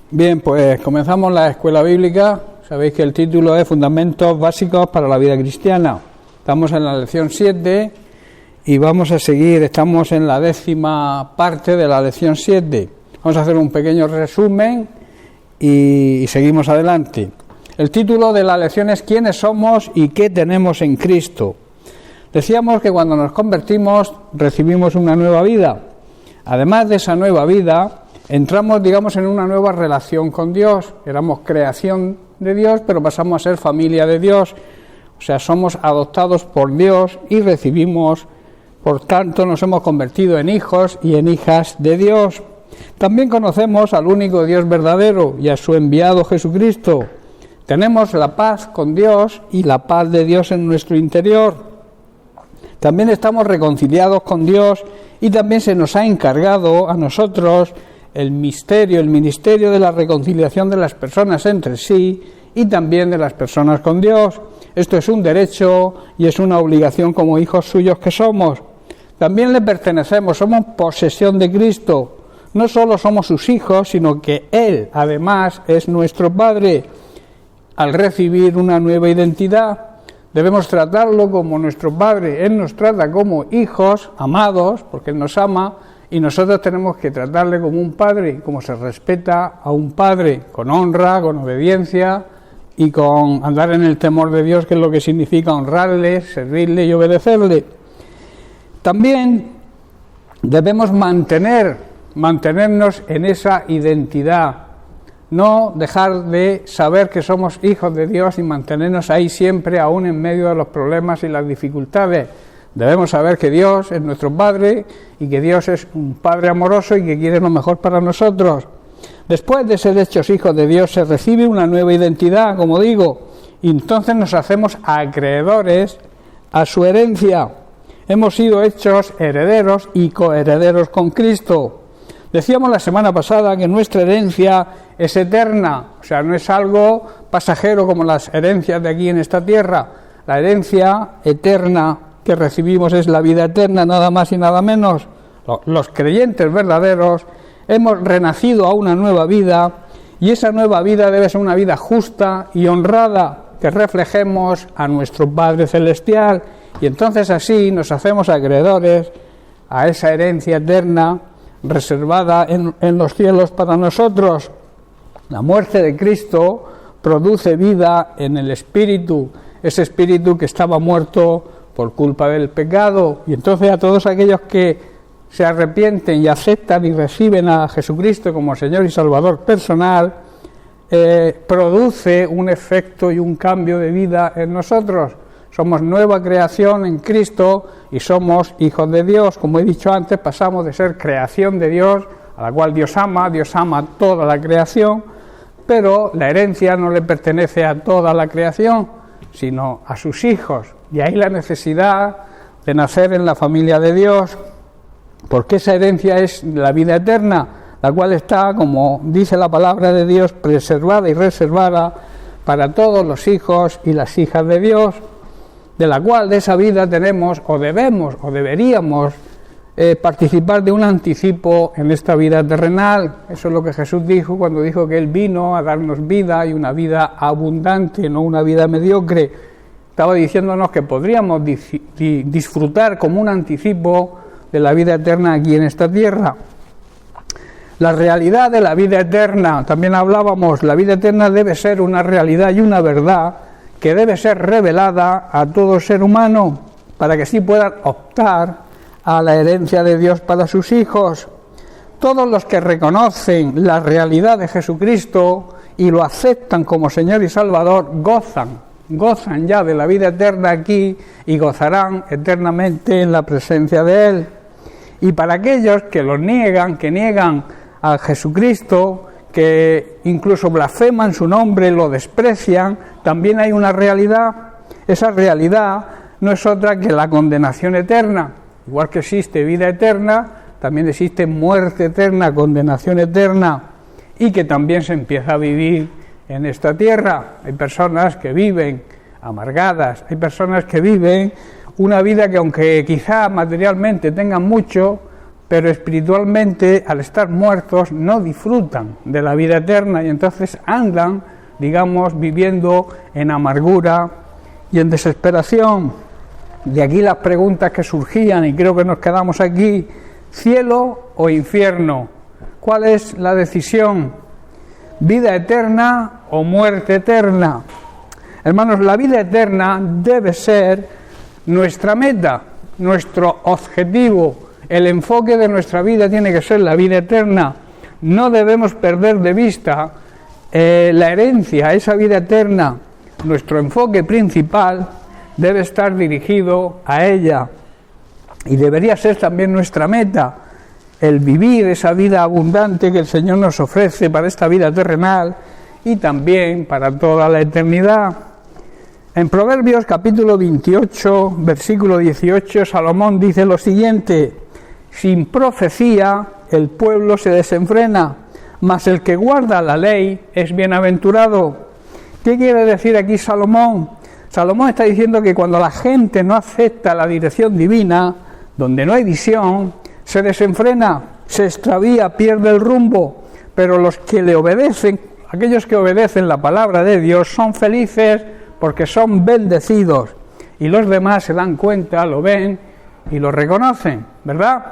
Bien, pues comenzamos la escuela bíblica. Sabéis que el título es Fundamentos Básicos para la Vida Cristiana. Estamos en la lección 7 y vamos a seguir, estamos en la 10ª parte de la lección 7. Vamos a hacer un pequeño resumen y seguimos adelante. El título de la lección es ¿Quiénes somos y qué tenemos en Cristo? Decíamos que cuando nos convertimos recibimos una nueva vida. Además de esa nueva vida, entramos, en una nueva relación con Dios. Éramos creación de Dios, pero pasamos a ser familia de Dios. O sea, somos adoptados por Dios y recibimos, por tanto, nos hemos convertido en hijos y en hijas de Dios. También conocemos al único Dios verdadero y a su enviado Jesucristo. Tenemos la paz con Dios y la paz de Dios en nuestro interior. También estamos reconciliados con Dios y también se nos ha encargado a nosotros el ministerio de la reconciliación de las personas entre sí y también de las personas con Dios. Esto es un derecho y es una obligación como hijos suyos que somos. También le pertenecemos, somos posesión de Cristo. No solo somos sus hijos, sino que Él, además, es nuestro Padre. Al recibir una nueva identidad, debemos tratarlo como nuestro Padre. Él nos trata como hijos amados, porque Él nos ama, y nosotros tenemos que tratarle como un padre, como se respeta a un padre, con honra, con obediencia y con andar en el temor de Dios, que es lo que significa honrarle, servirle y obedecerle. También debemos mantenernos en esa identidad, no dejar de saber que somos hijos de Dios y mantenernos ahí siempre, aún en medio de los problemas y las dificultades. Debemos saber que Dios es nuestro Padre y que Dios es un Padre amoroso y que quiere lo mejor para nosotros. Después de ser hechos hijos de Dios se recibe una nueva identidad, como digo, y entonces nos hacemos acreedores a su herencia. Hemos sido hechos herederos y coherederos con Cristo. Decíamos la semana pasada que nuestra herencia es eterna, o sea, no es algo pasajero como las herencias de aquí en esta tierra. La herencia eterna que recibimos es la vida eterna, nada más y nada menos. Los creyentes verdaderos hemos renacido a una nueva vida y esa nueva vida debe ser una vida justa y honrada, que reflejemos a nuestro Padre Celestial y entonces así nos hacemos acreedores a esa herencia eterna reservada en los cielos para nosotros. La muerte de Cristo produce vida en el Espíritu, ese Espíritu que estaba muerto por culpa del pecado, y entonces a todos aquellos que se arrepienten y aceptan y reciben a Jesucristo como Señor y Salvador personal, produce un efecto y un cambio de vida en nosotros. Somos nueva creación en Cristo y somos hijos de Dios. Como he dicho antes, pasamos de ser creación de Dios, a la cual Dios ama toda la creación, pero la herencia no le pertenece a toda la creación, sino a sus hijos. Y ahí la necesidad de nacer en la familia de Dios, porque esa herencia es la vida eterna, la cual está, como dice la palabra de Dios, preservada y reservada para todos los hijos y las hijas de Dios, de la cual de esa vida tenemos o deberíamos participar de un anticipo en esta vida terrenal. Eso es lo que Jesús dijo cuando dijo que Él vino a darnos vida y una vida abundante, no una vida mediocre. Estaba diciéndonos que podríamos disfrutar como un anticipo de la vida eterna aquí en esta tierra. La realidad de la vida eterna, también hablábamos, la vida eterna debe ser una realidad y una verdad que debe ser revelada a todo ser humano para que así puedan optar a la herencia de Dios para sus hijos. Todos los que reconocen la realidad de Jesucristo y lo aceptan como Señor y Salvador gozan ya de la vida eterna aquí y gozarán eternamente en la presencia de Él. Y para aquellos que lo niegan, que niegan a Jesucristo, que incluso blasfeman su nombre, lo desprecian, también hay una realidad. Esa realidad no es otra que la condenación eterna. Igual que existe vida eterna, también existe muerte eterna, condenación eterna, y que también se empieza a vivir en esta tierra. Hay personas que viven amargadas, hay personas que viven una vida que aunque quizá materialmente tengan mucho, pero espiritualmente, al estar muertos, no disfrutan de la vida eterna y entonces andan, digamos, viviendo en amargura y en desesperación. De aquí las preguntas que surgían, y creo que nos quedamos aquí: ¿cielo o infierno? ¿Cuál es la decisión? ¿Vida eterna o muerte eterna? Hermanos, la vida eterna debe ser nuestra meta, nuestro objetivo. El enfoque de nuestra vida tiene que ser la vida eterna. No debemos perder de vista la herencia, esa vida eterna. Nuestro enfoque principal debe estar dirigido a ella. Y debería ser también nuestra meta, el vivir esa vida abundante que el Señor nos ofrece para esta vida terrenal y también para toda la eternidad. En Proverbios capítulo 28, versículo 18, Salomón dice lo siguiente: sin profecía el pueblo se desenfrena, mas el que guarda la ley es bienaventurado. ¿Qué quiere decir aquí Salomón? Salomón está diciendo que cuando la gente no acepta la dirección divina, donde no hay visión, se desenfrena, se extravía, pierde el rumbo, pero los que le obedecen, aquellos que obedecen la palabra de Dios, son felices porque son bendecidos, y los demás se dan cuenta, lo ven y lo reconocen, ¿verdad?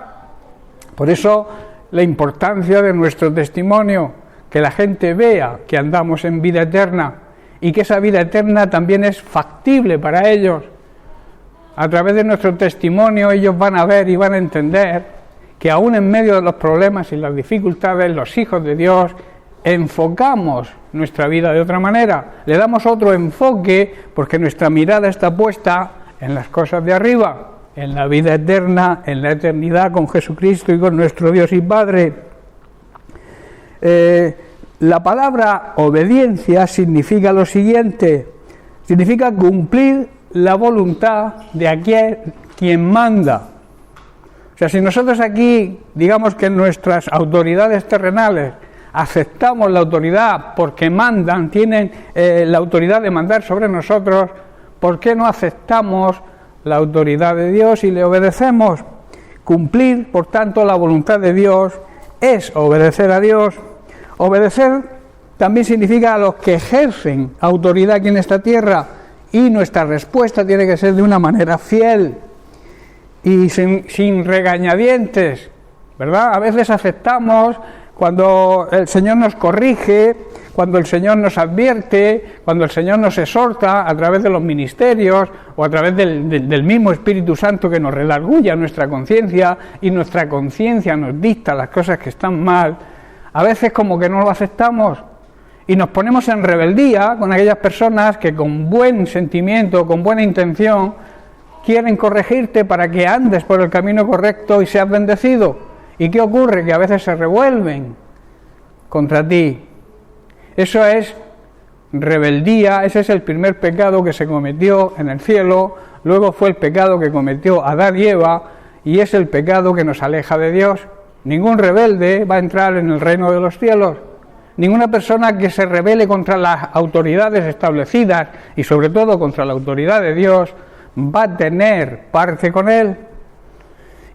Por eso la importancia de nuestro testimonio, que la gente vea que andamos en vida eterna y que esa vida eterna también es factible para ellos. A través de nuestro testimonio ellos van a ver y van a entender que aún en medio de los problemas y las dificultades, los hijos de Dios enfocamos nuestra vida de otra manera, le damos otro enfoque porque nuestra mirada está puesta en las cosas de arriba, en la vida eterna, en la eternidad con Jesucristo y con nuestro Dios y Padre. La palabra obediencia significa lo siguiente: significa cumplir la voluntad de aquel quien manda. O sea, si nosotros aquí, digamos que nuestras autoridades terrenales aceptamos la autoridad porque mandan, tienen la autoridad de mandar sobre nosotros, ¿por qué no aceptamos la autoridad de Dios y le obedecemos? Cumplir, por tanto, la voluntad de Dios es obedecer a Dios. Obedecer también significa a los que ejercen autoridad aquí en esta tierra, y nuestra respuesta tiene que ser de una manera fiel y sin regañadientes, ¿verdad? A veces aceptamos cuando el Señor nos corrige, cuando el Señor nos advierte, cuando el Señor nos exhorta a través de los ministerios o a través del mismo Espíritu Santo que nos redarguya nuestra conciencia, y nuestra conciencia nos dicta las cosas que están mal. A veces como que no lo aceptamos y nos ponemos en rebeldía con aquellas personas que con buen sentimiento, con buena intención, quieren corregirte para que andes por el camino correcto y seas bendecido. ¿Y qué ocurre? Que a veces se revuelven contra ti. Eso es rebeldía, ese es el primer pecado que se cometió en el cielo, luego fue el pecado que cometió Adán y Eva, y es el pecado que nos aleja de Dios. Ningún rebelde va a entrar en el reino de los cielos. Ninguna persona que se rebele contra las autoridades establecidas y sobre todo contra la autoridad de Dios va a tener parte con Él,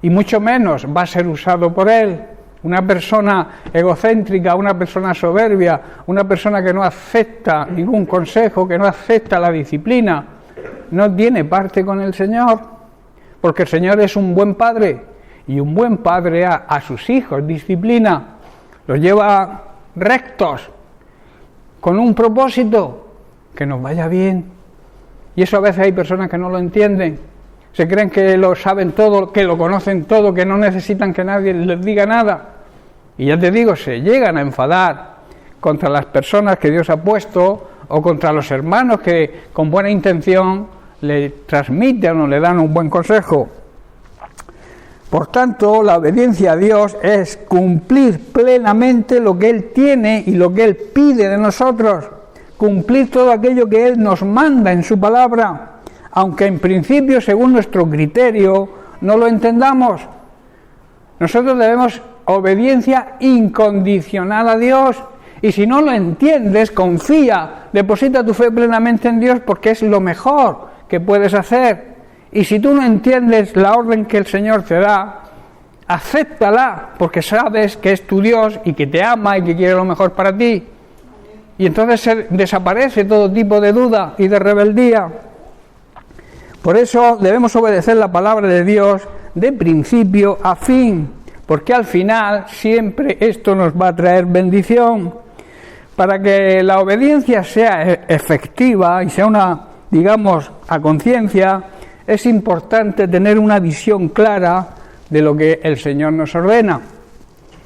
y mucho menos va a ser usado por Él. Una persona egocéntrica, una persona soberbia, una persona que no acepta ningún consejo, que no acepta la disciplina, no tiene parte con el Señor, porque el Señor es un buen padre, y un buen padre a sus hijos disciplina, los lleva rectos, con un propósito, que nos vaya bien. Y eso a veces hay personas que no lo entienden, se creen que lo saben todo, que lo conocen todo, que no necesitan que nadie les diga nada. Y ya te digo, se llegan a enfadar contra las personas que Dios ha puesto, o contra los hermanos que con buena intención le transmiten o le dan un buen consejo. Por tanto, la obediencia a Dios es cumplir plenamente lo que Él tiene y lo que Él pide de nosotros, cumplir todo aquello que Él nos manda en su palabra, aunque en principio, según nuestro criterio, no lo entendamos. Nosotros debemos obediencia incondicional a Dios, y si no lo entiendes, confía, deposita tu fe plenamente en Dios, porque es lo mejor que puedes hacer. Y si tú no entiendes la orden que el Señor te da, acéptala, porque sabes que es tu Dios y que te ama y que quiere lo mejor para ti. Y entonces desaparece todo tipo de duda y de rebeldía. Por eso debemos obedecer la palabra de Dios de principio a fin, porque al final siempre esto nos va a traer bendición. Para que la obediencia sea efectiva y sea una, digamos, a conciencia, es importante tener una visión clara de lo que el Señor nos ordena.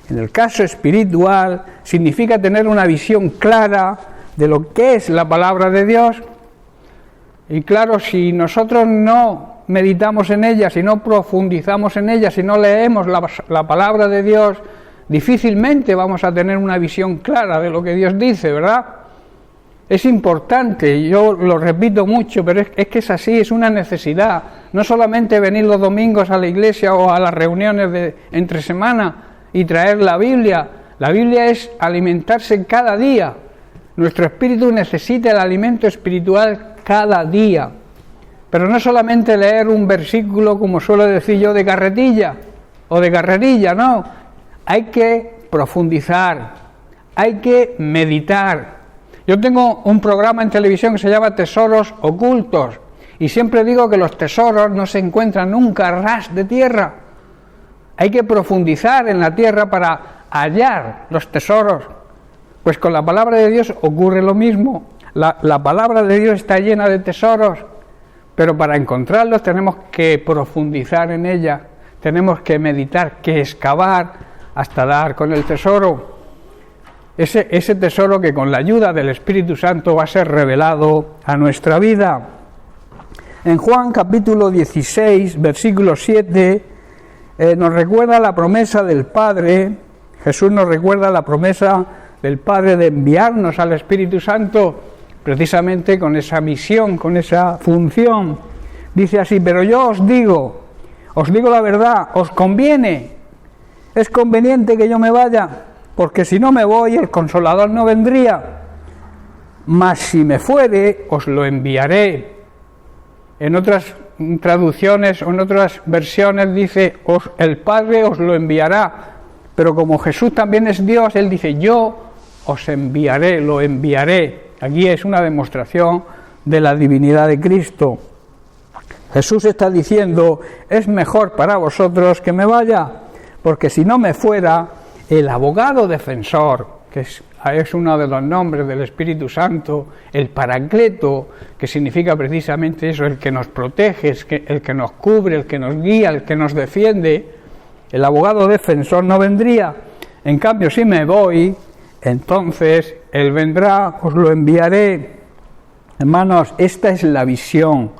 En el caso espiritual, significa tener una visión clara de lo que es la palabra de Dios. Y claro, si nosotros no meditamos en ella, si no profundizamos en ella, si no leemos la palabra de Dios, difícilmente vamos a tener una visión clara de lo que Dios dice, ¿verdad? Es importante, yo lo repito mucho, pero es que es así, es una necesidad. No solamente venir los domingos a la iglesia o a las reuniones de entre semana y traer la Biblia. La Biblia es alimentarse cada día. Nuestro espíritu necesita el alimento espiritual cada día. Pero no solamente leer un versículo, como suelo decir yo, de carretilla o de carrerilla, no. Hay que profundizar, hay que meditar. Yo tengo un programa en televisión que se llama Tesoros Ocultos y siempre digo que los tesoros no se encuentran nunca a ras de tierra. Hay que profundizar en la tierra para hallar los tesoros. Pues con la palabra de Dios ocurre lo mismo. La palabra de Dios está llena de tesoros, pero para encontrarlos tenemos que profundizar en ella, tenemos que meditar, que excavar hasta dar con el tesoro. Ese tesoro que con la ayuda del Espíritu Santo va a ser revelado a nuestra vida. En Juan capítulo 16, versículo 7, nos recuerda la promesa del Padre. Jesús nos recuerda la promesa del Padre de enviarnos al Espíritu Santo precisamente con esa misión, con esa función. Dice así: pero yo os digo la verdad, os conviene, es conveniente que yo me vaya, porque si no me voy el Consolador no vendría, mas si me fuere os lo enviaré. En otras traducciones o en otras versiones dice el Padre os lo enviará, pero como Jesús también es Dios, Él dice yo os enviaré, lo enviaré. Aquí es una demostración de la divinidad de Cristo. Jesús está diciendo, es mejor para vosotros que me vaya, porque si no me fuera, el abogado defensor, que es uno de los nombres del Espíritu Santo, el Paracleto, que significa precisamente eso, el que nos protege, el que nos cubre, el que nos guía, el que nos defiende, el abogado defensor no vendría. En cambio, si me voy, entonces Él vendrá, os lo enviaré. Hermanos, esta es la visión,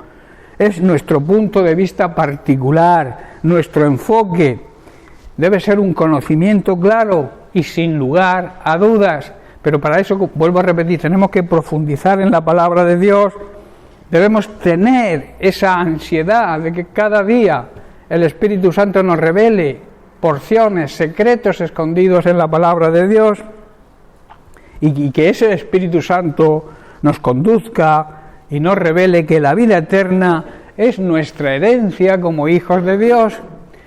es nuestro punto de vista particular, nuestro enfoque. Debe ser un conocimiento claro y sin lugar a dudas, pero para eso, vuelvo a repetir, tenemos que profundizar en la palabra de Dios, debemos tener esa ansiedad de que cada día el Espíritu Santo nos revele porciones, secretos escondidos en la palabra de Dios, y que ese Espíritu Santo nos conduzca y nos revele que la vida eterna es nuestra herencia como hijos de Dios.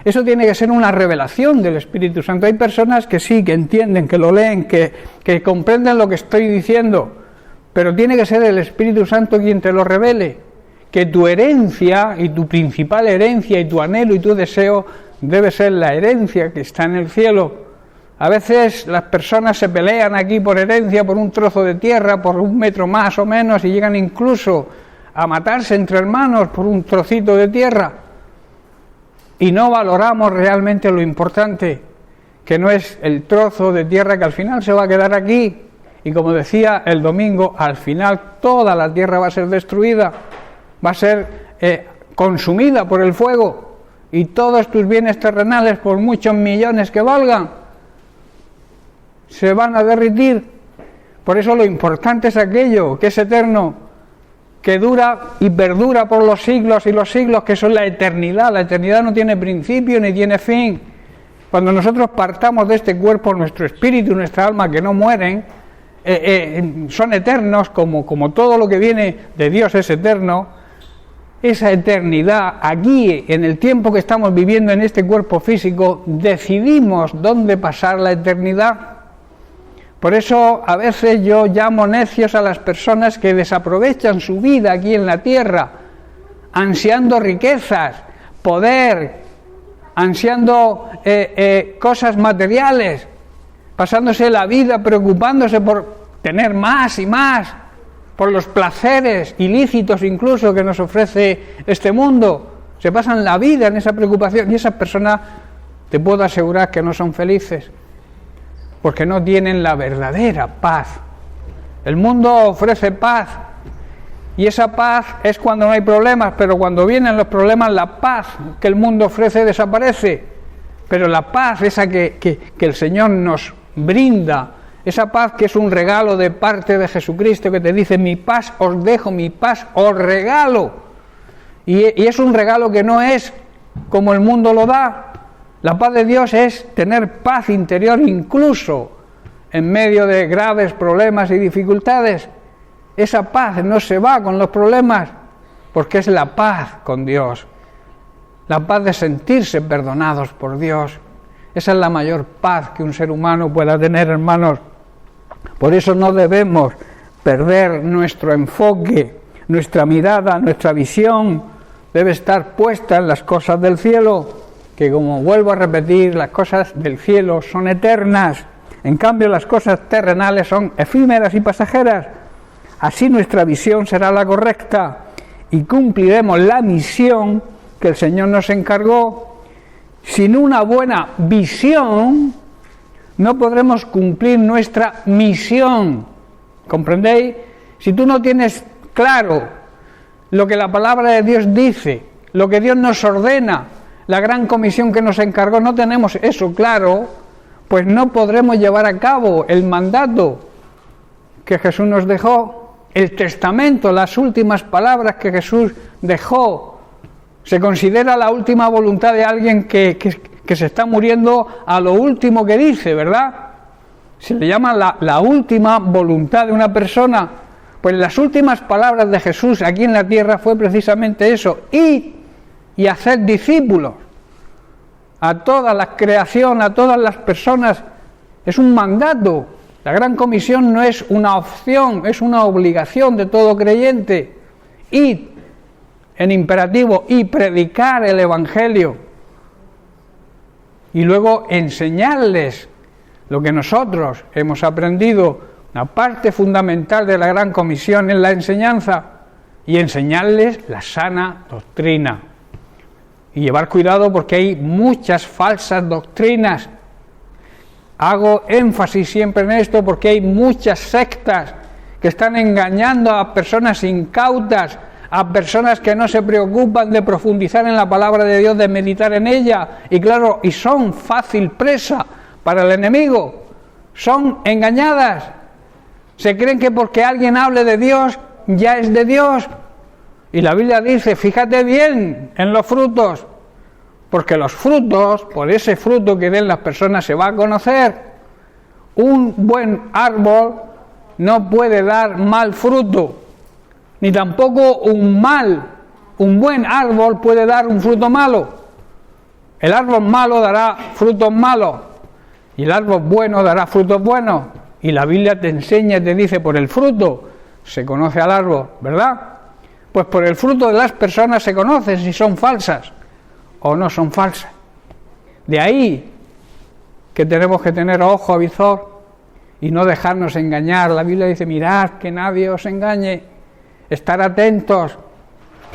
Eso tiene que ser una revelación del Espíritu Santo. Hay personas que sí, que entienden, que lo leen, que comprenden lo que estoy diciendo, pero tiene que ser el Espíritu Santo quien te lo revele, que tu herencia y tu principal herencia y tu anhelo y tu deseo debe ser la herencia que está en el cielo. A veces las personas se pelean aquí por herencia, por un trozo de tierra, por 1 metro más o menos, y llegan incluso a matarse entre hermanos por un trocito de tierra. Y no valoramos realmente lo importante, que no es el trozo de tierra que al final se va a quedar aquí. Y como decía el domingo, al final toda la tierra va a ser destruida, va a ser consumida por el fuego. Y todos tus bienes terrenales, por muchos millones que valgan, se van a derretir. Por eso lo importante es aquello que es eterno, que dura y perdura por los siglos y los siglos, que son la eternidad. La eternidad no tiene principio ni tiene fin. Cuando nosotros partamos de este cuerpo, nuestro espíritu y nuestra alma, que no mueren, son eternos, como todo lo que viene de Dios es eterno. esa eternidad, aquí, en el tiempo que estamos viviendo en este cuerpo físico, decidimos dónde pasar la eternidad. Por eso a veces yo llamo necios a las personas que desaprovechan su vida aquí en la tierra, ansiando riquezas, poder, ansiando cosas materiales, pasándose la vida preocupándose por tener más y más, por los placeres ilícitos incluso que nos ofrece este mundo. Se pasan la vida en esa preocupación y esas personas te puedo asegurar que no son felices, porque no tienen la verdadera paz. El mundo ofrece paz y esa paz es cuando no hay problemas, pero cuando vienen los problemas la paz que el mundo ofrece desaparece. Pero la paz esa que el Señor nos brinda, esa paz que es un regalo de parte de Jesucristo, que te dice: mi paz os dejo, mi paz os regalo. Y es un regalo que no es como el mundo lo da. La paz de Dios es tener paz interior incluso en medio de graves problemas y dificultades. Esa paz no se va con los problemas, porque es la paz con Dios. La paz de sentirse perdonados por Dios. Esa es la mayor paz que un ser humano pueda tener, hermanos. Por eso no debemos perder nuestro enfoque, nuestra mirada, nuestra visión debe estar puesta en las cosas del cielo, que, como vuelvo a repetir, las cosas del cielo son eternas. En cambio, las cosas terrenales son efímeras y pasajeras. Así nuestra visión será la correcta y cumpliremos la misión que el Señor nos encargó. Sin una buena visión no podremos cumplir nuestra misión. ¿Comprendéis? Si tú no tienes claro lo que la palabra de Dios dice, lo que Dios nos ordena, la gran comisión que nos encargó, no tenemos eso claro, pues no podremos llevar a cabo el mandato que Jesús nos dejó, el testamento, las últimas palabras que Jesús dejó. Se considera la última voluntad de alguien que se está muriendo a lo último que dice, ¿verdad? Se le llama la última voluntad de una persona. Pues las últimas palabras de Jesús aquí en la tierra fue precisamente eso: id y hacer discípulos a toda la creación, a todas las personas. Es un mandato. La gran comisión no es una opción, es una obligación de todo creyente. Id, en imperativo, y predicar el evangelio. Y luego enseñarles lo que nosotros hemos aprendido. Una parte fundamental de la gran comisión es la enseñanza, y enseñarles la sana doctrina. Y llevar cuidado porque hay muchas falsas doctrinas. Hago énfasis siempre en esto porque hay muchas sectas que están engañando a personas incautas, a personas que no se preocupan de profundizar en la palabra de Dios, de meditar en ella, y claro, y son fácil presa para el enemigo, son engañadas, se creen que porque alguien hable de Dios, ya es de Dios, y la Biblia dice: fíjate bien en los frutos, porque los frutos, por ese fruto que den las personas se va a conocer. Un buen árbol no puede dar mal fruto, ni tampoco un buen árbol puede dar un fruto malo. El árbol malo dará frutos malos y el árbol bueno dará frutos buenos. Y la Biblia te enseña y te dice: por el fruto se conoce al árbol, ¿verdad? Pues por el fruto de las personas se conoce si son falsas o no son falsas. De ahí que tenemos que tener ojo avizor y no dejarnos engañar. La Biblia dice: mirad que nadie os engañe. Estar atentos,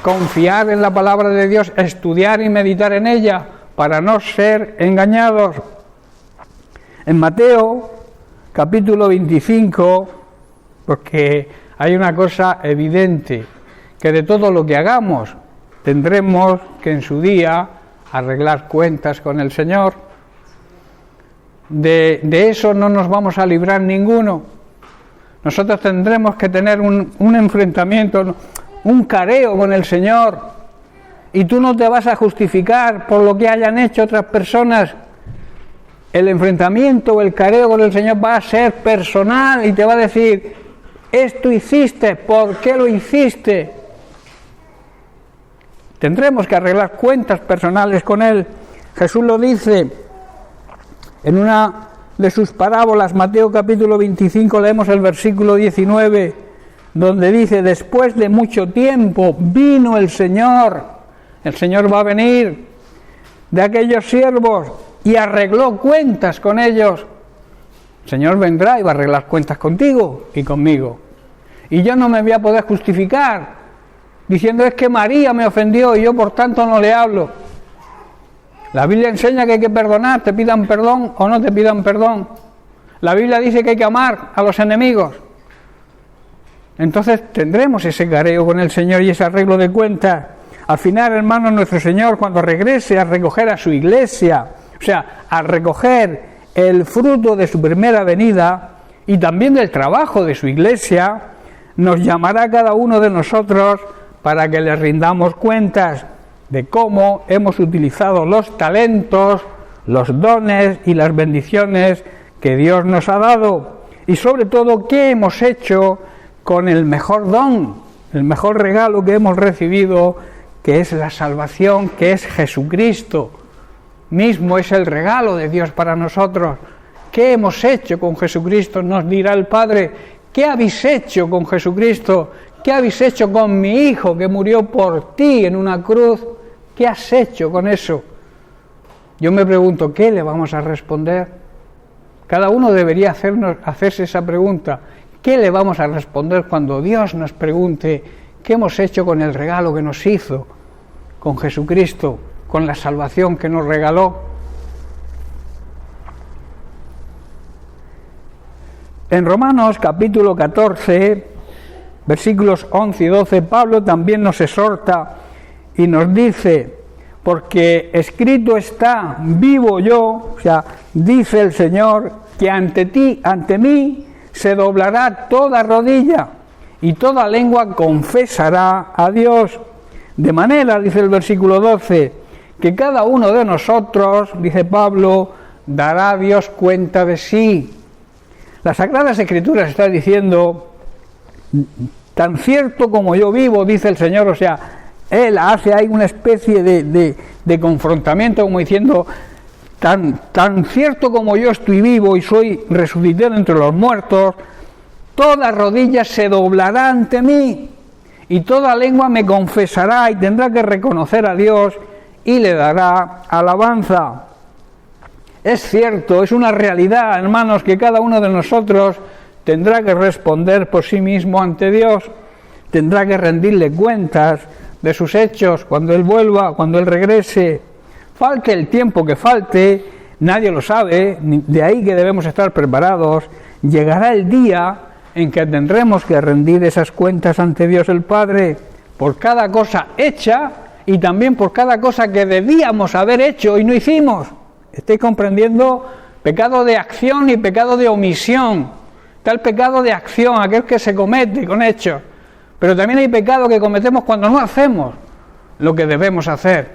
confiar en la palabra de Dios, estudiar y meditar en ella para no ser engañados. En Mateo capítulo 25, porque hay una cosa evidente, que de todo lo que hagamos tendremos que en su día arreglar cuentas con el Señor. De eso no nos vamos a librar ninguno. Nosotros tendremos que tener un enfrentamiento, un careo con el Señor, y tú no te vas a justificar por lo que hayan hecho otras personas. El enfrentamiento o el careo con el Señor va a ser personal y te va a decir: esto hiciste, ¿por qué lo hiciste? Tendremos que arreglar cuentas personales con Él. Jesús lo dice en una de sus parábolas, Mateo capítulo 25, leemos el versículo 19, donde dice: después de mucho tiempo vino el Señor va a venir de aquellos siervos y arregló cuentas con ellos. El Señor vendrá y va a arreglar cuentas contigo y conmigo. Y yo no me voy a poder justificar diciendo es que María me ofendió y yo por tanto no le hablo. La Biblia enseña que hay que perdonar, te pidan perdón o no te pidan perdón. La Biblia dice que hay que amar a los enemigos. Entonces tendremos ese careo con el Señor y ese arreglo de cuentas. Al final, hermanos, nuestro Señor, cuando regrese a recoger a su iglesia, o sea, a recoger el fruto de su primera venida y también del trabajo de su iglesia, nos llamará a cada uno de nosotros para que le rindamos cuentas de cómo hemos utilizado los talentos, los dones y las bendiciones que Dios nos ha dado, y sobre todo qué hemos hecho con el mejor don, el mejor regalo que hemos recibido, que es la salvación, que es Jesucristo mismo, es el regalo de Dios para nosotros. ¿Qué hemos hecho con Jesucristo? Nos dirá el Padre. ¿Qué habéis hecho con Jesucristo? ¿Qué habéis hecho con mi Hijo que murió por ti en una cruz? ¿Qué has hecho con eso? Yo me pregunto, ¿qué le vamos a responder? Cada uno debería hacerse esa pregunta. ¿Qué le vamos a responder cuando Dios nos pregunte qué hemos hecho con el regalo que nos hizo, con Jesucristo, con la salvación que nos regaló? En Romanos capítulo 14, versículos 11 y 12, Pablo también nos exhorta y nos dice: porque escrito está, vivo yo, o sea, dice el Señor, que ante mí se doblará toda rodilla y toda lengua confesará a Dios. De manera, dice el versículo 12, que cada uno de nosotros, dice Pablo, dará a Dios cuenta de sí. Las Sagradas Escrituras está diciendo: tan cierto como yo vivo, dice el Señor, o sea, Él hace ahí una especie de confrontamiento, como diciendo, tan cierto como yo estoy vivo y soy resucitado entre los muertos, toda rodilla se doblará ante mí y toda lengua me confesará y tendrá que reconocer a Dios y le dará alabanza. Es cierto, es una realidad, hermanos, que cada uno de nosotros tendrá que responder por sí mismo ante Dios, tendrá que rendirle cuentas de sus hechos cuando Él vuelva, cuando Él regrese. Falte el tiempo que falte, nadie lo sabe, de ahí que debemos estar preparados. Llegará el día en que tendremos que rendir esas cuentas ante Dios el Padre, por cada cosa hecha y también por cada cosa que debíamos haber hecho y no hicimos. ¿Estáis comprendiendo? Pecado de acción y pecado de omisión. Está el pecado de acción, aquel que se comete con hechos, pero también hay pecado que cometemos cuando no hacemos lo que debemos hacer.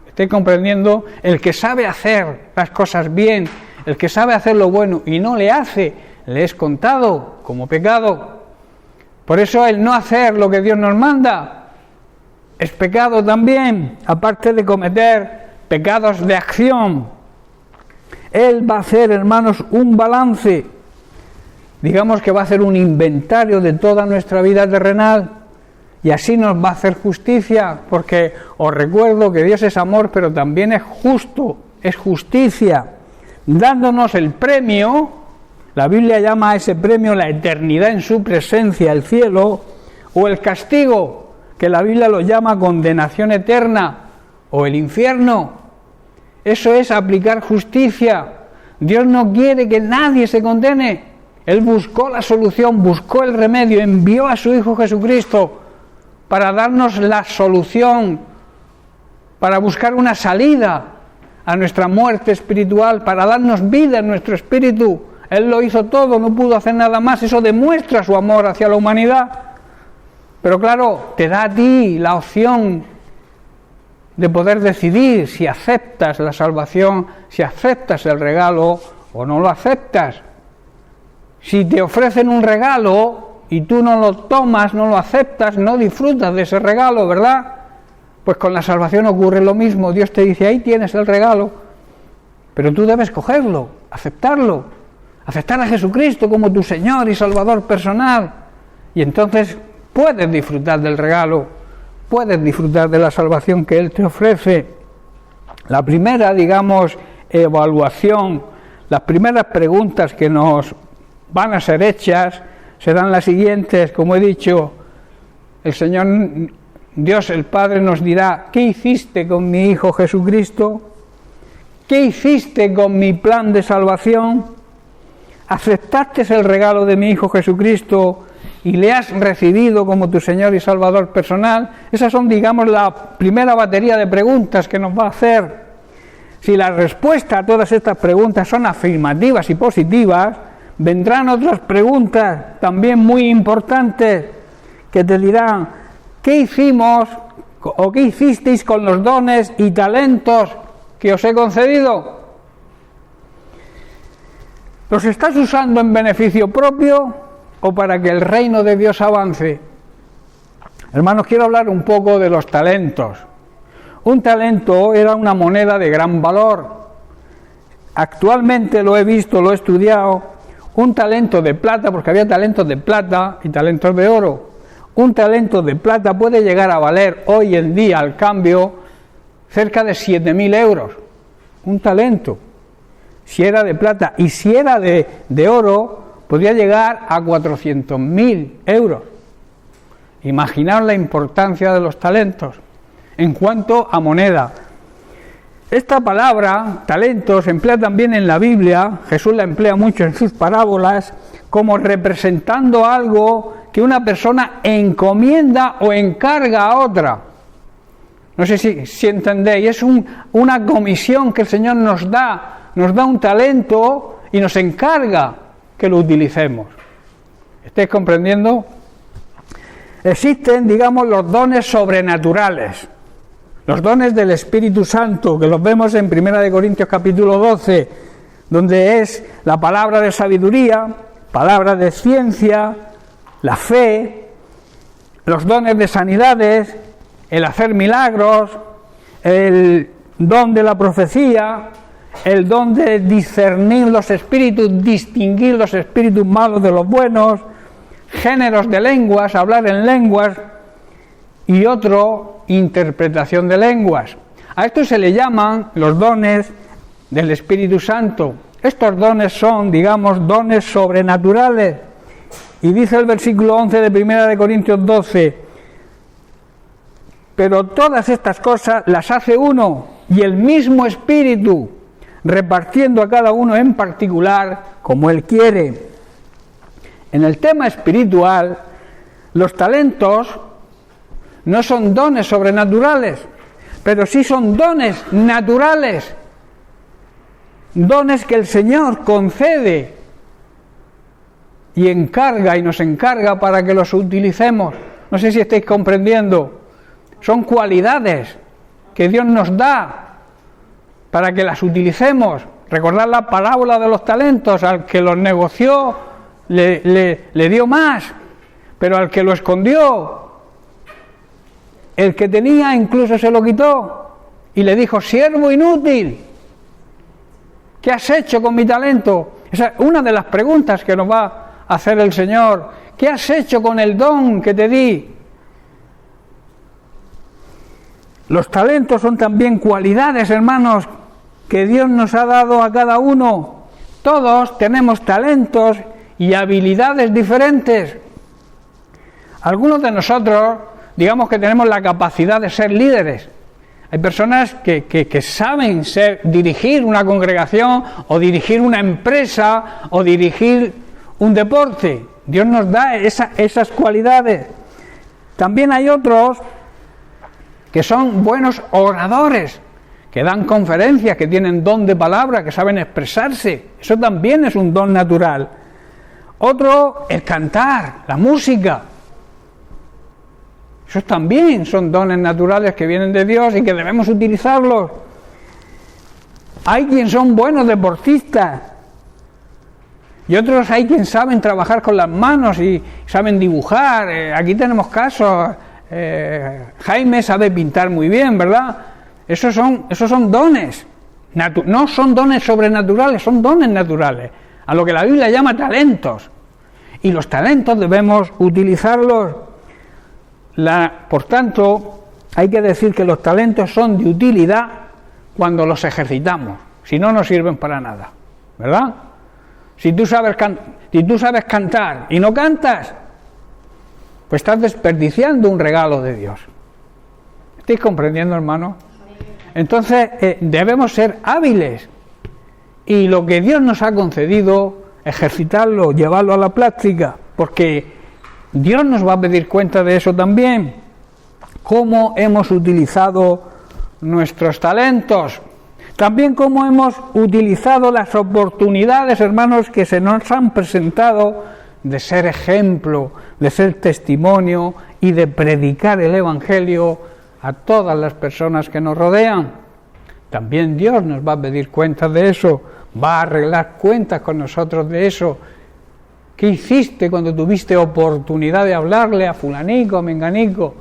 ¿Estáis comprendiendo? El que sabe hacer las cosas bien, el que sabe hacer lo bueno y no le hace, le es contado como pecado. Por eso el no hacer lo que Dios nos manda es pecado también, aparte de cometer pecados de acción. Él va a hacer, hermanos, un balance. Digamos que va a hacer un inventario de toda nuestra vida terrenal y así nos va a hacer justicia, porque os recuerdo que Dios es amor, pero también es justo, es justicia, dándonos el premio. La Biblia llama a ese premio la eternidad en su presencia, el cielo, o el castigo, que la Biblia lo llama condenación eterna, o el infierno. Eso es aplicar justicia. Dios no quiere que nadie se condene. Él buscó la solución, buscó el remedio, envió a su Hijo Jesucristo para darnos la solución, para buscar una salida a nuestra muerte espiritual, para darnos vida en nuestro espíritu. Él lo hizo todo, no pudo hacer nada más. Eso demuestra su amor hacia la humanidad. Pero claro, te da a ti la opción de poder decidir si aceptas la salvación, si aceptas el regalo o no lo aceptas. Si te ofrecen un regalo y tú no lo tomas, no lo aceptas, no disfrutas de ese regalo, ¿verdad? Pues con la salvación ocurre lo mismo. Dios te dice, ahí tienes el regalo, pero tú debes cogerlo, aceptarlo, aceptar a Jesucristo como tu Señor y Salvador personal, y entonces puedes disfrutar del regalo, puedes disfrutar de la salvación que Él te ofrece. La primera, digamos, evaluación, las primeras preguntas que nos van a ser hechas serán las siguientes. Como he dicho, el Señor, Dios el Padre nos dirá, ¿qué hiciste con mi Hijo Jesucristo? ¿Qué hiciste con mi plan de salvación? ¿Aceptaste el regalo de mi Hijo Jesucristo y le has recibido como tu Señor y Salvador personal? Esas son, digamos, la primera batería de preguntas que nos va a hacer. Si la respuesta a todas estas preguntas son afirmativas y positivas, vendrán otras preguntas también muy importantes que te dirán, ¿qué hicimos o qué hicisteis con los dones y talentos que os he concedido? ¿Los estás usando en beneficio propio o para que el reino de Dios avance? Hermanos, quiero hablar un poco de los talentos. Un talento era una moneda de gran valor. Actualmente lo he visto, lo he estudiado. Un talento de plata, porque había talentos de plata y talentos de oro. Un talento de plata puede llegar a valer hoy en día al cambio cerca de 7.000 euros. Un talento, si era de plata, y si era de oro, podría llegar a 400.000 euros. Imaginaos la importancia de los talentos en cuanto a moneda. Esta palabra, talento, se emplea también en la Biblia. Jesús la emplea mucho en sus parábolas como representando algo que una persona encomienda o encarga a otra. No sé si entendéis, es una comisión que el Señor nos da un talento y nos encarga que lo utilicemos. ¿Estáis comprendiendo? Existen, digamos, los dones sobrenaturales, los dones del Espíritu Santo, que los vemos en 1 Corintios capítulo 12, donde es la palabra de sabiduría, palabra de ciencia, la fe, los dones de sanidades, el hacer milagros, el don de la profecía, el don de discernir los espíritus, distinguir los espíritus malos de los buenos, géneros de lenguas, hablar en lenguas, y otro, interpretación de lenguas. A esto se le llaman los dones del Espíritu Santo. Estos dones son, digamos, dones sobrenaturales. Y dice el versículo 11 de 1 Corintios 12, pero todas estas cosas las hace uno y el mismo Espíritu, repartiendo a cada uno en particular como Él quiere. En el tema espiritual, los talentos no son dones sobrenaturales, pero sí son dones naturales, dones que el Señor concede y encarga y nos encarga para que los utilicemos. No sé si estáis comprendiendo. Son cualidades que Dios nos da para que las utilicemos. Recordad la parábola de los talentos: al que los negoció le dio más, pero al que lo escondió, el que tenía incluso se lo quitó y le dijo: siervo inútil, ¿qué has hecho con mi talento? Esa es una de las preguntas que nos va a hacer el Señor. ¿Qué has hecho con el don que te di? Los talentos son también cualidades, hermanos, que Dios nos ha dado a cada uno. Todos tenemos talentos y habilidades diferentes. Algunos de nosotros, digamos que tenemos la capacidad de ser líderes. Hay personas que saben dirigir una congregación, o dirigir una empresa, o dirigir un deporte. Dios nos da esas cualidades. También hay otros que son buenos oradores, que dan conferencias, que tienen don de palabra, que saben expresarse. Eso también es un don natural. Otro, el cantar, la música. Esos también son dones naturales que vienen de Dios y que debemos utilizarlos. Hay quienes son buenos deportistas y otros hay quienes saben trabajar con las manos y saben dibujar. Aquí tenemos casos, Jaime sabe pintar muy bien, ¿verdad? Esos son dones. No son dones sobrenaturales, son dones naturales, a lo que la Biblia llama talentos. Y los talentos debemos utilizarlos. Por tanto, hay que decir que los talentos son de utilidad cuando los ejercitamos. Si no, no sirven para nada, ¿verdad? Si tú sabes cantar y no cantas, pues estás desperdiciando un regalo de Dios. ¿Estáis comprendiendo, hermano? Entonces, debemos ser hábiles. Y lo que Dios nos ha concedido, ejercitarlo, llevarlo a la práctica, porque Dios nos va a pedir cuenta de eso también. Cómo hemos utilizado nuestros talentos. También cómo hemos utilizado las oportunidades, hermanos, que se nos han presentado de ser ejemplo, de ser testimonio y de predicar el Evangelio a todas las personas que nos rodean. También Dios nos va a pedir cuentas de eso, va a arreglar cuentas con nosotros de eso. ¿Qué hiciste cuando tuviste oportunidad de hablarle a fulanico, a menganico?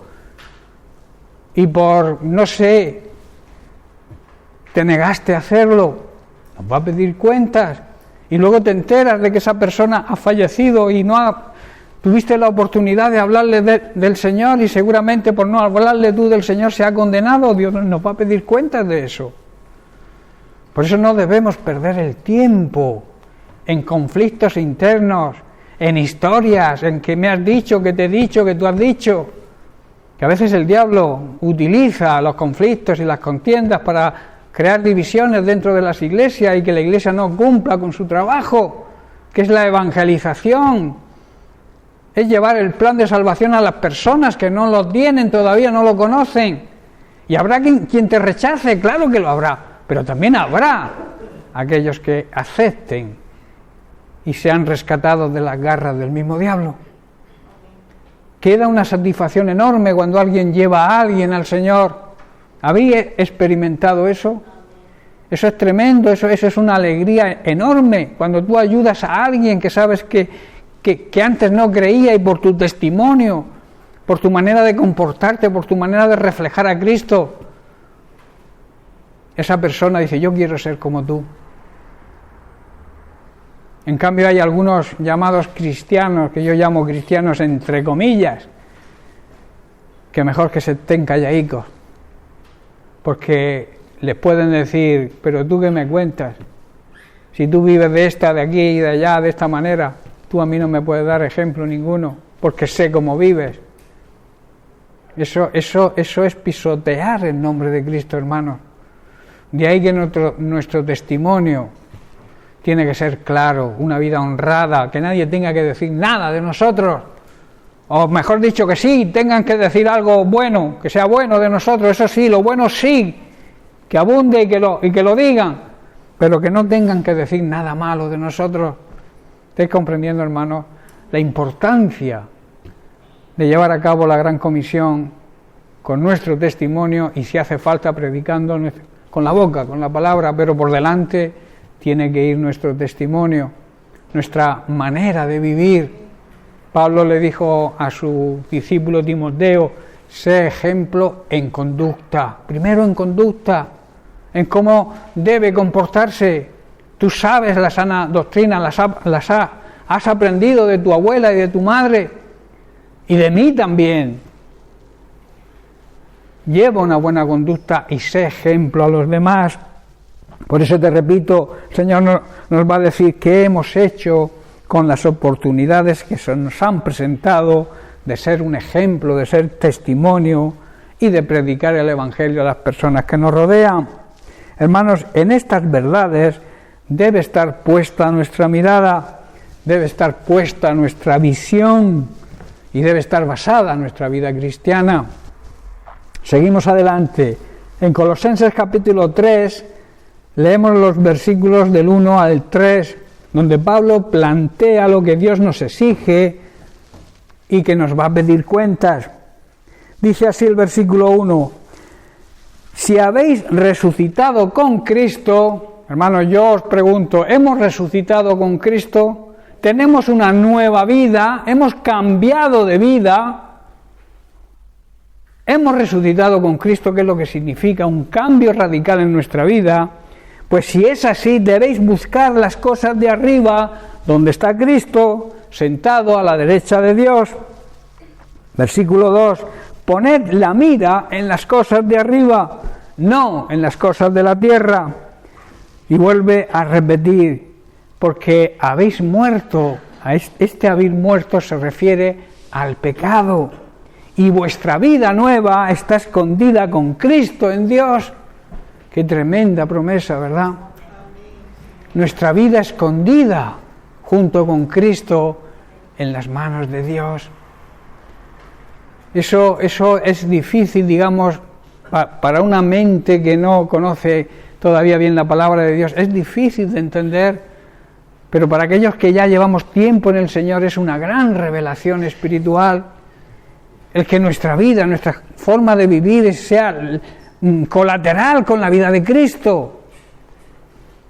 Y por, no sé, te negaste a hacerlo, nos va a pedir cuentas. Y luego te enteras de que esa persona ha fallecido y tuviste la oportunidad de hablarle del Señor y seguramente por no hablarle tú del Señor se ha condenado. Dios nos va a pedir cuentas de eso. Por eso no debemos perder el tiempo en conflictos internos, en historias, en que me has dicho, que te he dicho, que tú has dicho. Que a veces el diablo utiliza los conflictos y las contiendas para crear divisiones dentro de las iglesias y que la iglesia no cumpla con su trabajo, que es la evangelización, es llevar el plan de salvación a las personas que no lo tienen, todavía no lo conocen. Y habrá quien te rechace, claro que lo habrá, pero también habrá aquellos que acepten y sean rescatados de las garras del mismo diablo. Queda una satisfacción enorme cuando alguien lleva a alguien al Señor. ¿Habéis experimentado eso? Eso es tremendo, eso es una alegría enorme, cuando tú ayudas a alguien que sabes que antes no creía y por tu testimonio, por tu manera de comportarte, por tu manera de reflejar a Cristo, esa persona dice, yo quiero ser como tú. En cambio hay algunos llamados cristianos, que yo llamo cristianos entre comillas, que mejor que se estén calladicos, porque les pueden decir, pero tú qué me cuentas, si tú vives de esta, de aquí y de allá, de esta manera, tú a mí no me puedes dar ejemplo ninguno, porque sé cómo vives. Eso es pisotear el nombre de Cristo, hermanos. De ahí que nuestro testimonio tiene que ser claro, una vida honrada, que nadie tenga que decir nada de nosotros, o mejor dicho que sí, tengan que decir algo bueno, que sea bueno de nosotros, eso sí, lo bueno sí, que abunde y que lo digan, pero que no tengan que decir nada malo de nosotros. ¿Estáis comprendiendo, hermanos, la importancia de llevar a cabo la gran comisión con nuestro testimonio y si hace falta predicando con la boca, con la palabra, pero por delante tiene que ir nuestro testimonio, nuestra manera de vivir. Pablo le dijo a su discípulo Timoteo, sé ejemplo en conducta, primero en conducta, en cómo debe comportarse. Tú sabes la sana doctrina, has aprendido de tu abuela y de tu madre y de mí también. Lleva una buena conducta y sé ejemplo a los demás. Por eso te repito, el Señor nos va a decir qué hemos hecho con las oportunidades que se nos han presentado de ser un ejemplo, de ser testimonio y de predicar el Evangelio a las personas que nos rodean. Hermanos, en estas verdades debe estar puesta nuestra mirada, debe estar puesta nuestra visión y debe estar basada nuestra vida cristiana. Seguimos adelante. En Colosenses capítulo 3 leemos los versículos del 1 al 3, donde Pablo plantea lo que Dios nos exige y que nos va a pedir cuentas. Dice así el versículo 1, si habéis resucitado con Cristo, hermanos, yo os pregunto, ¿hemos resucitado con Cristo? ¿Tenemos una nueva vida? ¿Hemos cambiado de vida? hemos resucitado con Cristo, que es lo que significa un cambio radical en nuestra vida, pues si es así, debéis buscar las cosas de arriba, donde está Cristo, sentado a la derecha de Dios. Versículo 2, poned la mira en las cosas de arriba, no en las cosas de la tierra. Y vuelve a repetir, porque habéis muerto. Este haber muerto se refiere al pecado, y vuestra vida nueva está escondida con Cristo en Dios. Qué tremenda promesa, ¿verdad? Nuestra vida escondida junto con Cristo en las manos de Dios. Eso es difícil, digamos, para una mente que no conoce todavía bien la palabra de Dios, es difícil de entender, pero para aquellos que ya llevamos tiempo en el Señor es una gran revelación espiritual, el que nuestra vida, nuestra forma de vivir sea colateral con la vida de Cristo.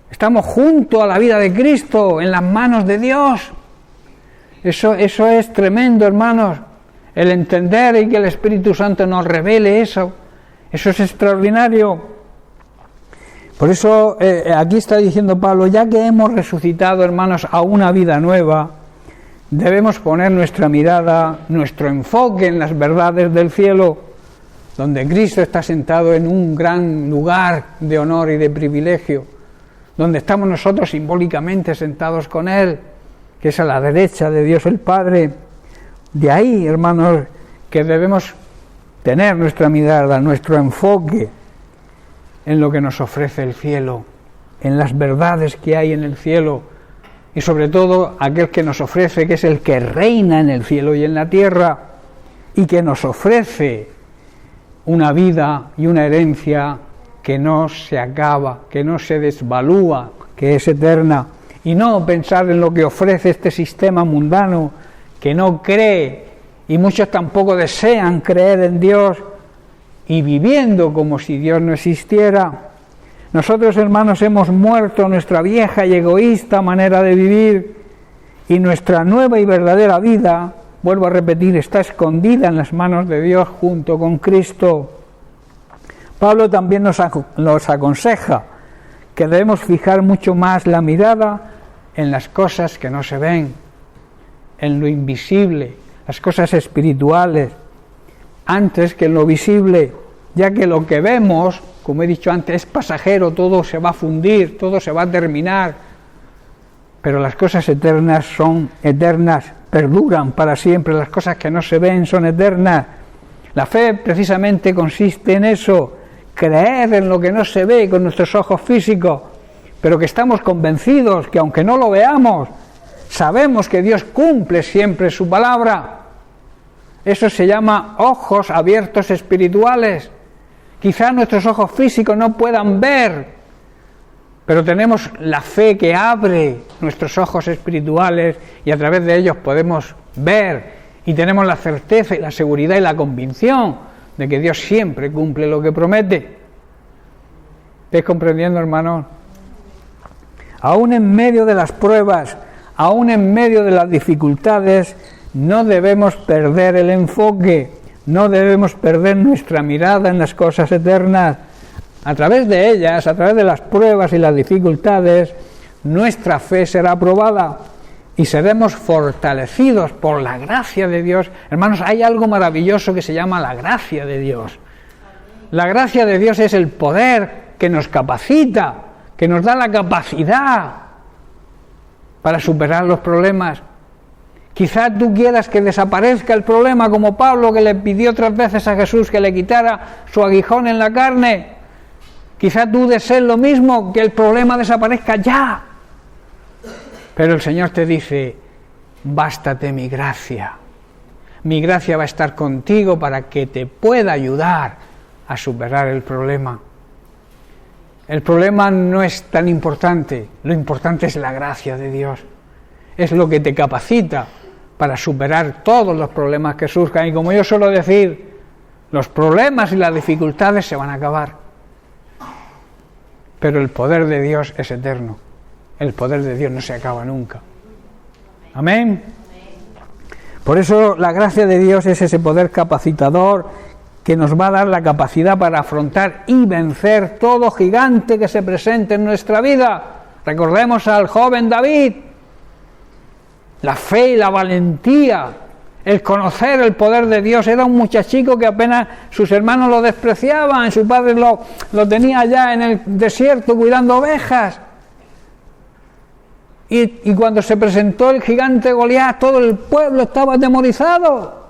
Estamos junto a la vida de Cristo, en las manos de Dios. Eso es tremendo, hermanos. El entender y que el Espíritu Santo nos revele eso es extraordinario. Por eso aquí está diciendo Pablo, ya que hemos resucitado, hermanos, a una vida nueva, debemos poner nuestra mirada, nuestro enfoque en las verdades del cielo, donde Cristo está sentado en un gran lugar de honor y de privilegio, donde estamos nosotros simbólicamente sentados con Él, que es a la derecha de Dios el Padre. De ahí, hermanos, que debemos tener nuestra mirada, nuestro enfoque en lo que nos ofrece el cielo, en las verdades que hay en el cielo, y sobre todo aquel que nos ofrece, que es el que reina en el cielo y en la tierra, y que nos ofrece una vida y una herencia que no se acaba, que no se desvalúa, que es eterna, y no pensar en lo que ofrece este sistema mundano, que no cree, y muchos tampoco desean creer en Dios, y viviendo como si Dios no existiera. Nosotros, hermanos, hemos muerto nuestra vieja y egoísta manera de vivir, y nuestra nueva y verdadera vida, vuelvo a repetir, está escondida en las manos de Dios junto con Cristo. Pablo también nos aconseja que debemos fijar mucho más la mirada en las cosas que no se ven, en lo invisible, las cosas espirituales, antes que en lo visible, ya que lo que vemos, como he dicho antes, es pasajero, todo se va a fundir, todo se va a terminar, pero las cosas eternas son eternas, perduran para siempre, las cosas que no se ven son eternas. La fe precisamente consiste en eso, creer en lo que no se ve con nuestros ojos físicos, pero que estamos convencidos que aunque no lo veamos, sabemos que Dios cumple siempre su palabra. Eso se llama ojos abiertos espirituales. Quizás nuestros ojos físicos no puedan ver, pero tenemos la fe que abre nuestros ojos espirituales y a través de ellos podemos ver, y tenemos la certeza y la seguridad y la convicción de que Dios siempre cumple lo que promete. ¿Estáis comprendiendo, hermanos? Aún en medio de las pruebas, aún en medio de las dificultades, no debemos perder el enfoque, no debemos perder nuestra mirada en las cosas eternas. A través de ellas, a través de las pruebas y las dificultades, nuestra fe será probada y seremos fortalecidos por la gracia de Dios. Hermanos, hay algo maravilloso que se llama la gracia de Dios. La gracia de Dios es el poder que nos capacita, que nos da la capacidad para superar los problemas. Quizás tú quieras que desaparezca el problema, como Pablo, que le pidió 3 veces a Jesús que le quitara su aguijón en la carne. Quizás tú desees lo mismo, que el problema desaparezca ya. Pero el Señor te dice, bástate mi gracia. Mi gracia va a estar contigo para que te pueda ayudar a superar el problema. El problema no es tan importante, lo importante es la gracia de Dios. Es lo que te capacita para superar todos los problemas que surjan. Y como yo suelo decir, los problemas y las dificultades se van a acabar. Pero el poder de Dios es eterno. El poder de Dios no se acaba nunca. Amén. Por eso la gracia de Dios es ese poder capacitador que nos va a dar la capacidad para afrontar y vencer todo gigante que se presente en nuestra vida. Recordemos al joven David, la fe y la valentía, el conocer el poder de Dios. Era un muchachico que apenas sus hermanos lo despreciaban, su padre lo tenía allá en el desierto cuidando ovejas. Y cuando se presentó el gigante Goliat, todo el pueblo estaba atemorizado.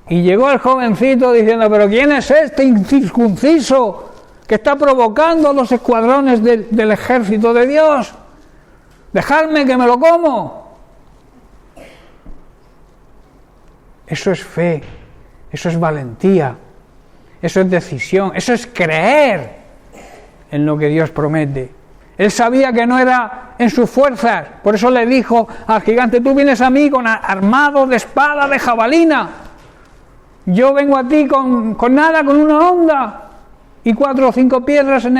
Y llegó el jovencito diciendo: pero ¿quién es este incircunciso que está provocando a los escuadrones del ejército de Dios? Dejadme que me lo como. Eso es fe, eso es valentía, eso es decisión, eso es creer en lo que Dios promete. Él sabía que no era en sus fuerzas, por eso le dijo al gigante: tú vienes a mí armado de espada, de jabalina. Yo vengo a ti con nada, con una honda y 4 o 5 piedras en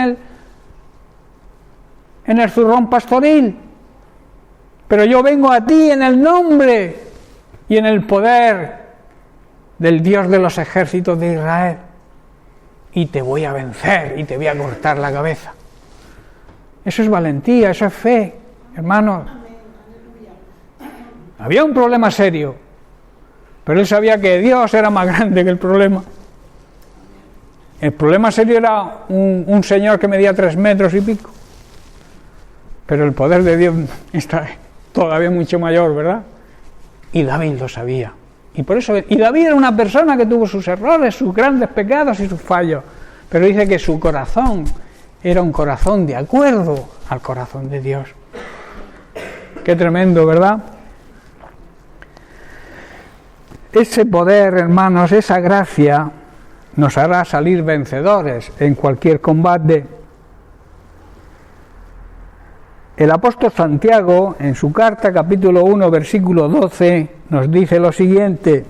el zurrón pastoril. Pero yo vengo a ti en el nombre y en el poder del Dios de los ejércitos de Israel. Y te voy a vencer y te voy a cortar la cabeza. Eso es valentía, eso es fe, hermanos. Había un problema serio, pero él sabía que Dios era más grande que el problema. El problema serio era un señor que medía 3 metros y pico, pero el poder de Dios está todavía mucho mayor, ¿verdad? Y David lo sabía. Y David era una persona que tuvo sus errores, sus grandes pecados y sus fallos, pero dice que su corazón era un corazón de acuerdo al corazón de Dios. Qué tremendo, ¿verdad? Ese poder, hermanos, esa gracia nos hará salir vencedores en cualquier combate. El apóstol Santiago, en su carta, capítulo 1, versículo 12, nos dice lo siguiente: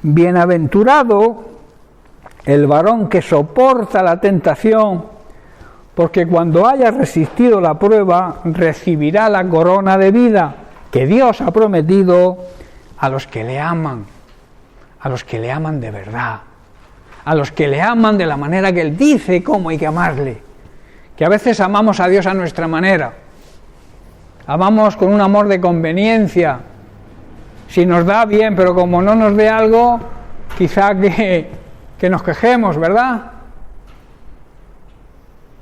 bienaventurado el varón que soporta la tentación, porque cuando haya resistido la prueba, recibirá la corona de vida que Dios ha prometido a los que le aman, a los que le aman de verdad, a los que le aman de la manera que Él dice cómo hay que amarle. Que a veces amamos a Dios a nuestra manera, amamos con un amor de conveniencia, si nos da bien, pero como no nos dé algo, quizá que nos quejemos, ¿verdad?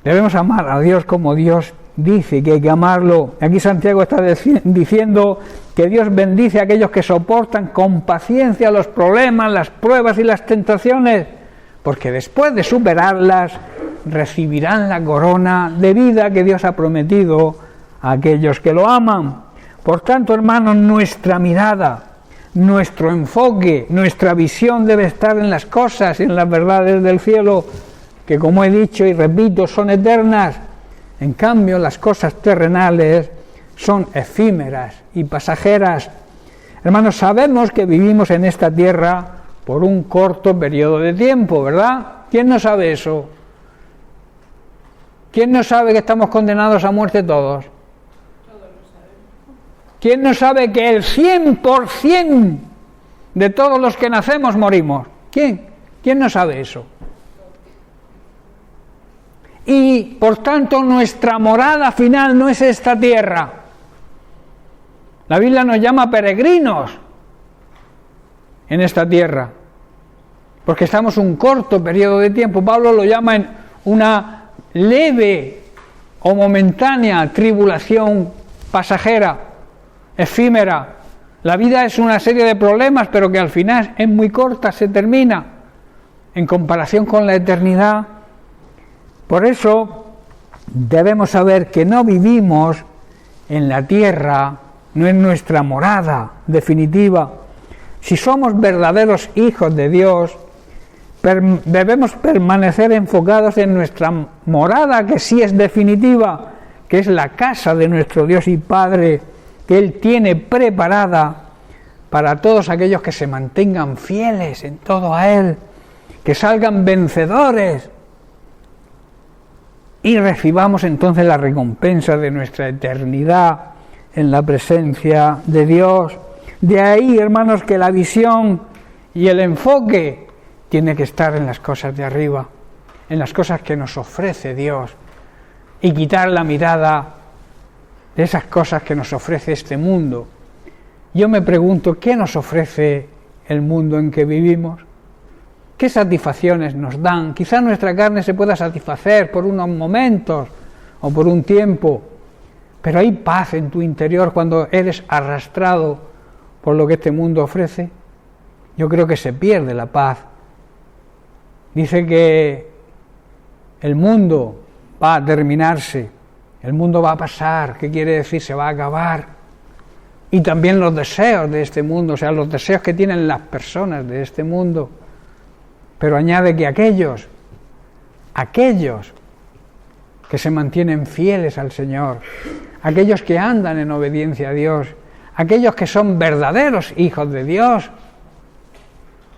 Debemos amar a Dios como Dios dice que hay que amarlo. Aquí Santiago está diciendo que Dios bendice a aquellos que soportan con paciencia los problemas, las pruebas y las tentaciones, porque después de superarlas recibirán la corona de vida que Dios ha prometido a aquellos que lo aman. Por tanto, hermanos, nuestra mirada, nuestro enfoque, nuestra visión debe estar en las cosas, en las verdades del cielo, que, como he dicho y repito, son eternas. En cambio, las cosas terrenales son efímeras y pasajeras. Hermanos, sabemos que vivimos en esta tierra por un corto periodo de tiempo, ¿verdad? ¿Quién no sabe eso? ¿Quién no sabe que estamos condenados a muerte todos? ¿Quién no sabe que el 100% de todos los que nacemos morimos? ¿Quién? ¿Quién no sabe eso? Y, por tanto, nuestra morada final no es esta tierra. La Biblia nos llama peregrinos en esta tierra, porque estamos un corto periodo de tiempo. Pablo lo llama en una leve o momentánea tribulación pasajera, efímera. La vida es una serie de problemas, pero que al final es muy corta, se termina, en comparación con la eternidad. Por eso debemos saber que no vivimos en la tierra, no es nuestra morada definitiva. Si somos verdaderos hijos de Dios, debemos permanecer enfocados en nuestra morada, que sí es definitiva, que es la casa de nuestro Dios y Padre, que Él tiene preparada para todos aquellos que se mantengan fieles en todo a Él, que salgan vencedores y recibamos entonces la recompensa de nuestra eternidad en la presencia de Dios. De ahí, hermanos, que la visión y el enfoque tiene que estar en las cosas de arriba, en las cosas que nos ofrece Dios, y quitar la mirada de esas cosas que nos ofrece este mundo. Yo me pregunto, ¿qué nos ofrece el mundo en que vivimos? ¿Qué satisfacciones nos dan? Quizá nuestra carne se pueda satisfacer por unos momentos o por un tiempo, pero ¿hay paz en tu interior cuando eres arrastrado por lo que este mundo ofrece? Yo creo que se pierde la paz. Dice que el mundo va a terminarse, el mundo va a pasar. ¿Qué quiere decir? Se va a acabar. Y también los deseos de este mundo, o sea, los deseos que tienen las personas de este mundo. Pero añade que aquellos que se mantienen fieles al Señor, aquellos que andan en obediencia a Dios, aquellos que son verdaderos hijos de Dios,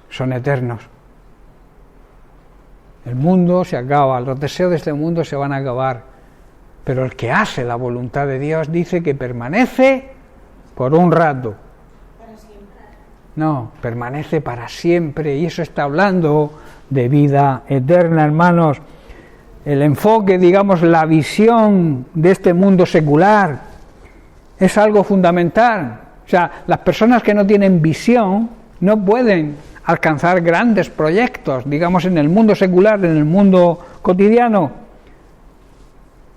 son eternos. El mundo se acaba, los deseos de este mundo se van a acabar, pero el que hace la voluntad de Dios dice que permanece por un rato. ¿Para siempre? No, permanece para siempre, y eso está hablando de vida eterna, hermanos. El enfoque, digamos, la visión de este mundo secular es algo fundamental. O sea, las personas que no tienen visión no pueden alcanzar grandes proyectos, digamos, en el mundo secular, en el mundo cotidiano.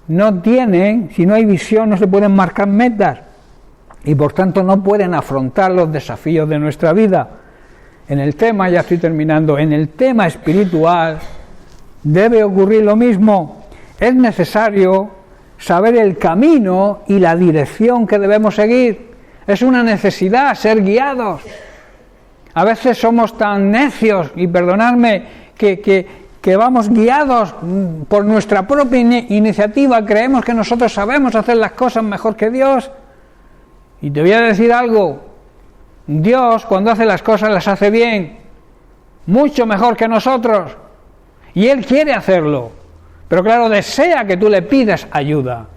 No tienen, si no hay visión, no se pueden marcar metas y por tanto no pueden afrontar los desafíos de nuestra vida. En el tema, ya estoy terminando, en el tema espiritual debe ocurrir lo mismo. Es necesario saber el camino y la dirección que debemos seguir. Es una necesidad ser guiados. A veces somos tan necios, y perdonadme, que vamos guiados por nuestra propia iniciativa, creemos que nosotros sabemos hacer las cosas mejor que Dios. Y te voy a decir algo, Dios cuando hace las cosas las hace bien, mucho mejor que nosotros, y Él quiere hacerlo, pero claro, desea que tú le pidas ayuda,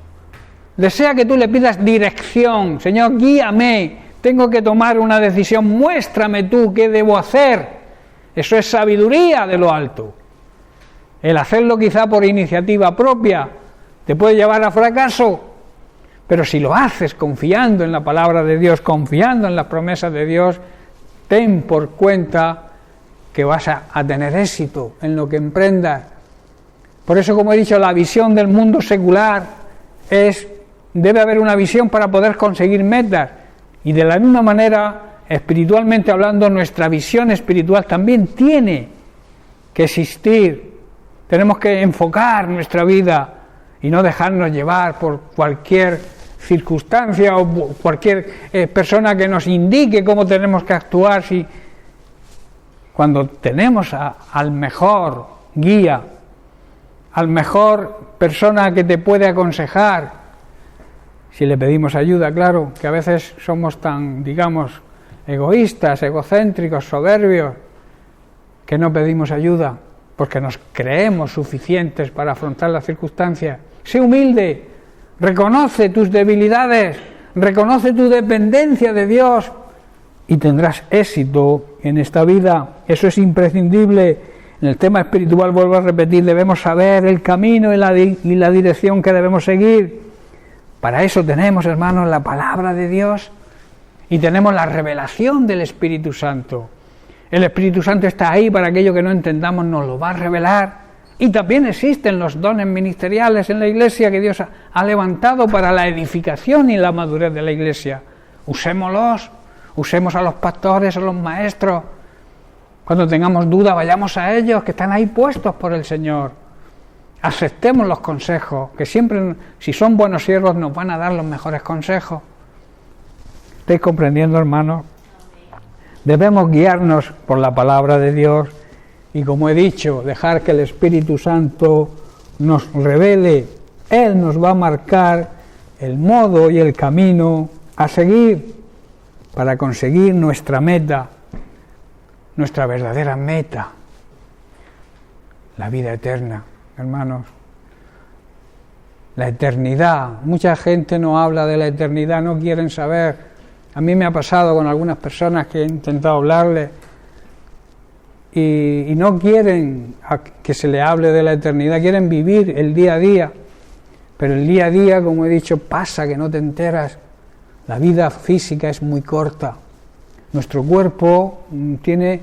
desea que tú le pidas dirección. Señor, guíame, tengo que tomar una decisión, muéstrame tú qué debo hacer. Eso es sabiduría de lo alto. El hacerlo quizá por iniciativa propia te puede llevar a fracaso, pero si lo haces confiando en la palabra de Dios, confiando en las promesas de Dios, ten por cuenta que vas a tener éxito en lo que emprendas. Por eso, como he dicho, la visión del mundo secular debe haber una visión para poder conseguir metas. Y de la misma manera, espiritualmente hablando, nuestra visión espiritual también tiene que existir. Tenemos que enfocar nuestra vida y no dejarnos llevar por cualquier circunstancia o cualquier persona que nos indique cómo tenemos que actuar. Si cuando tenemos al mejor guía, al mejor persona que te puede aconsejar, si le pedimos ayuda, claro, que a veces somos tan, digamos, egoístas, egocéntricos, soberbios, que no pedimos ayuda, porque nos creemos suficientes para afrontar las circunstancias. Sé humilde, reconoce tus debilidades, reconoce tu dependencia de Dios y tendrás éxito en esta vida. Eso es imprescindible. En el tema espiritual, vuelvo a repetir, debemos saber el camino y la dirección que debemos seguir. Para eso tenemos, hermanos, la palabra de Dios y tenemos la revelación del Espíritu Santo. El Espíritu Santo está ahí para aquello que no entendamos, nos lo va a revelar. Y también existen los dones ministeriales en la Iglesia que Dios ha levantado para la edificación y la madurez de la Iglesia. Usémoslos, usemos a los pastores, a los maestros. Cuando tengamos duda, vayamos a ellos, que están ahí puestos por el Señor. Aceptemos los consejos, que siempre, si son buenos siervos, nos van a dar los mejores consejos. ¿Estáis comprendiendo, hermanos? Debemos guiarnos por la palabra de Dios y, como he dicho, dejar que el Espíritu Santo nos revele. Él nos va a marcar el modo y el camino a seguir para conseguir nuestra meta, nuestra verdadera meta, la vida eterna, hermanos. La eternidad. Mucha gente no habla de la eternidad, no quieren saber. A mí me ha pasado con algunas personas que he intentado hablarles y no quieren que se le hable de la eternidad, quieren vivir el día a día, pero el día a día, como he dicho, pasa que no te enteras. La vida física es muy corta, nuestro cuerpo tiene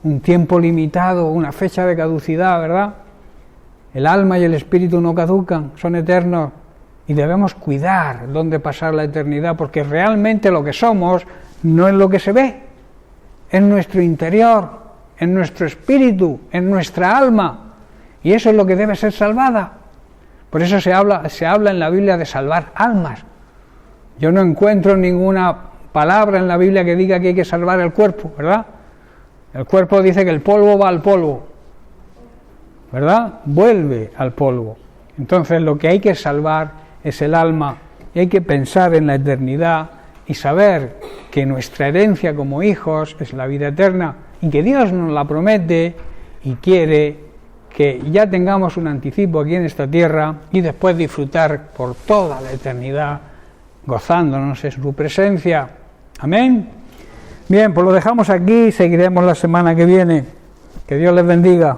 un tiempo limitado, una fecha de caducidad, ¿verdad? El alma y el espíritu no caducan, son eternos, y debemos cuidar dónde pasar la eternidad, porque realmente lo que somos no es lo que se ve, es nuestro interior, en nuestro espíritu, en nuestra alma, y eso es lo que debe ser salvada. Por eso se habla en la Biblia de salvar almas. Yo no encuentro ninguna palabra en la Biblia que diga que hay que salvar el cuerpo, ¿verdad? El cuerpo dice que el polvo va al polvo, ¿verdad? Vuelve al polvo. Entonces lo que hay que salvar es el alma, y hay que pensar en la eternidad y saber que nuestra herencia como hijos es la vida eterna, y que Dios nos la promete y quiere que ya tengamos un anticipo aquí en esta tierra y después disfrutar por toda la eternidad gozándonos en su presencia. Amén. Bien, pues lo dejamos aquí y seguiremos la semana que viene. Que Dios les bendiga.